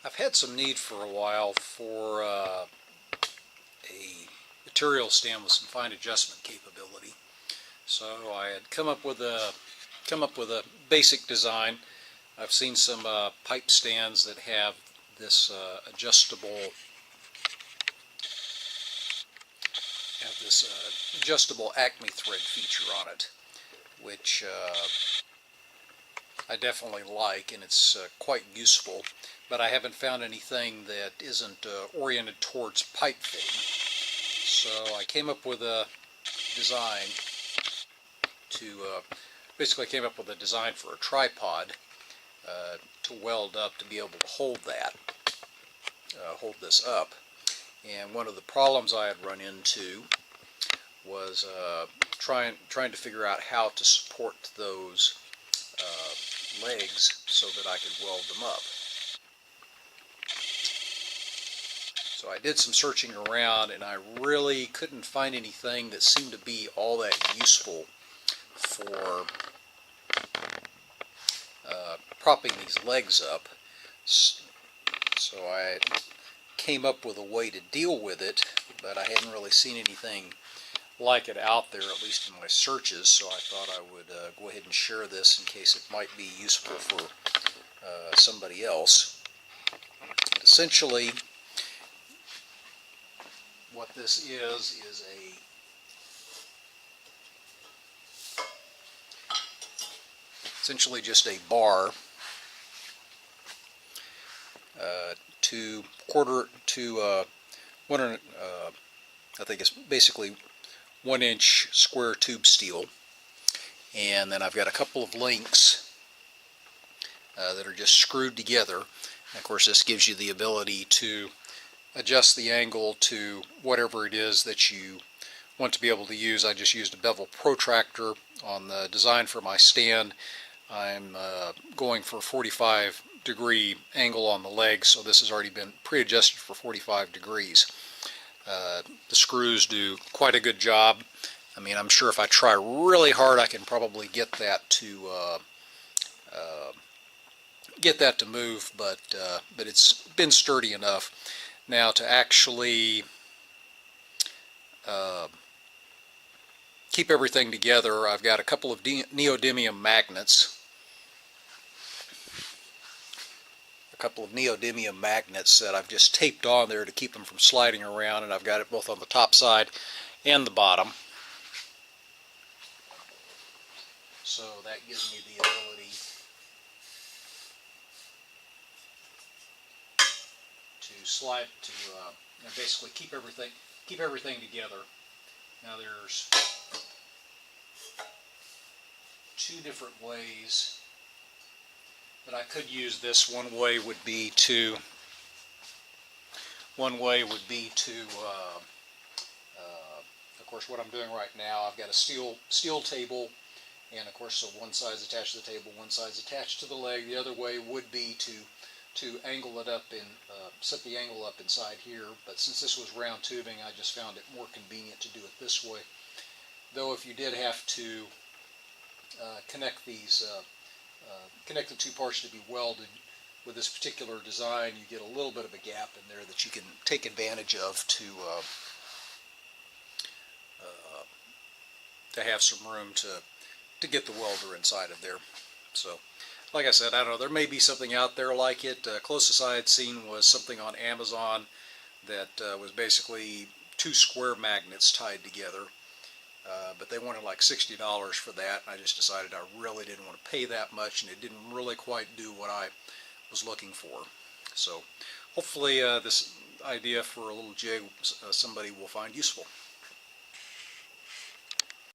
I've had some need for a while for a material stand with some fine adjustment capability. So I had come up with a basic design. I've seen some pipe stands that have this adjustable Acme thread feature on it, which I definitely like, and it's quite useful, but I haven't found anything that isn't oriented towards pipe fitting. So I came up with a design basically came up with a design for a tripod to weld up to be able to hold this up. And one of the problems I had run into was trying to figure out how to support those legs so that I could weld them up. So I did some searching around, and I really couldn't find anything that seemed to be all that useful for propping these legs up. So I came up with a way to deal with it, but I hadn't really seen anything like it out there, at least in my searches, so I thought I would go ahead and share this in case it might be useful for somebody else. Essentially, what this is essentially just a bar I think it's basically 1-inch square tube steel, and then I've got a couple of links that are just screwed together. And of course, this gives you the ability to adjust the angle to whatever it is that you want to be able to use. I just used a bevel protractor on the design for my stand. I'm going for a 45-degree angle on the legs, so this has already been pre-adjusted for 45 degrees. The screws do quite a good job. I mean, I'm sure if I try really hard, I can probably get that to move, but it's been sturdy enough. Now, to actually keep everything together, I've got a couple of neodymium magnets. That I've just taped on there to keep them from sliding around, and I've got it both on the top side and the bottom. So that gives me the ability to slide to basically keep everything together. Now there's two different ways that I could use this. One way would be to of course, what I'm doing right now, I've got a steel table, and of course, so one side's attached to the table, one side's attached to the leg. The other way would be to angle it up and set the angle up inside here, but since this was round tubing, I just found it more convenient to do it this way. Though if you did have to connect the two parts to be welded, with this particular design, you get a little bit of a gap in there that you can take advantage of to have some room to get the welder inside of there. So, like I said, I don't know, there may be something out there like it. Closest I had seen was something on Amazon that was basically two square magnets tied together. But they wanted like $60 for that, and I just decided I really didn't want to pay that much, and it didn't really quite do what I was looking for. So hopefully this idea for a little jig somebody will find useful.